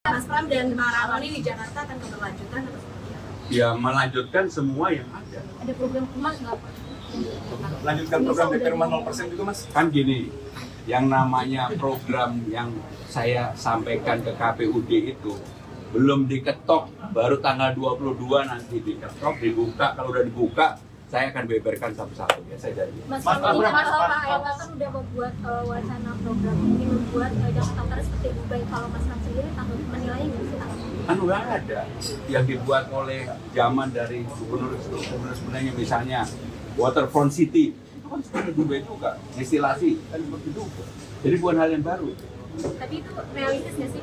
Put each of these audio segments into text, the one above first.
Mas Pram dan Bang Ramli di Jakarta akan keberlanjutan atau seperti apa? Ya melanjutkan semua yang ada. Ada program emas nggak Pak? Lanjutkan program DP Rumah 0% juga Mas. Kan gini, yang namanya program yang saya sampaikan ke KPUD itu belum diketok, baru tanggal 22 nanti diketok, dibuka. Kalau udah dibuka, saya akan beberkan satu-satu ya, saya janji. Mas Pram, Pak Erlangga kan udah membuat wacana program ini membuat Jakarta Utara seperti Dubai. Kalau Mas Pram sendiri takut menilainya nggak sih? Kan udah ada yang dibuat oleh zaman dari gubernur sebenarnya, misalnya Waterfront City itu kan seperti Dubai juga, destilasi kan seperti itu, jadi bukan hal yang baru. Tapi itu realistis nggak sih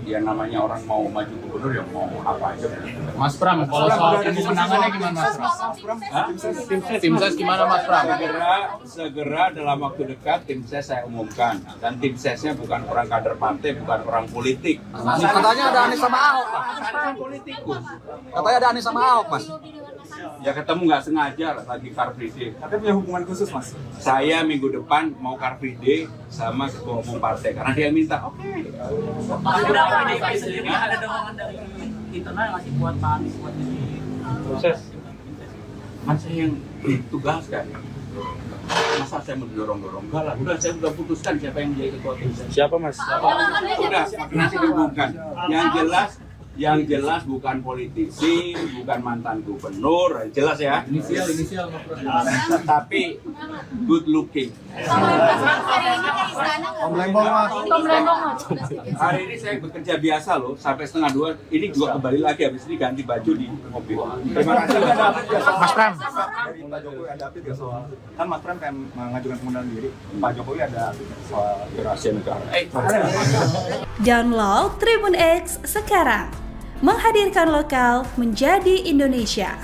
Ya namanya orang mau maju gubernur ya mau apa aja. Mas Pram, kalau soal pemenangannya gimana Mas Pram? Hah? Tim ses gimana Mas Pram? Segera dalam waktu dekat tim ses saya umumkan, dan tim sesnya bukan orang kader partai, bukan orang politik. Katanya ada Anies sama Ahok, Pak. Kan politikus. Katanya ada Anies sama Ahok, Mas. Ya ketemu nggak sengaja lagi Car Free Day. Tapi punya hubungan khusus Mas. Saya minggu depan mau Car Free Day sama ketua umum partai karena dia minta. Oke. Sendiri ada dorongan dari internal yang masih buat Pak Anies buat jadi Proses. Kan saya yang ditugaskan. Masa saya mau dorong-dorong? Enggak lah, udah saya udah putuskan siapa yang menjadi ketua tim saya. Siapa Mas? Udah, nanti diumumkan. Yang jelas bukan politisi, bukan mantan gubernur, jelas ya. Inisial Mas Pram. Tapi good looking. Om Lembong, Mas. Hari ini saya bekerja biasa loh, sampai 1:30. Ini juga kembali lagi, habis ini ganti baju di mobil. Terima kasih. Mas Pram. Dari Pak Jokowi ada update nggak soal kan Mas Pram kan mengajukan pengunduran diri. Pak Jokowi ada update soal Rahasia negara. Download Tribun X sekarang. Menghadirkan lokal menjadi Indonesia.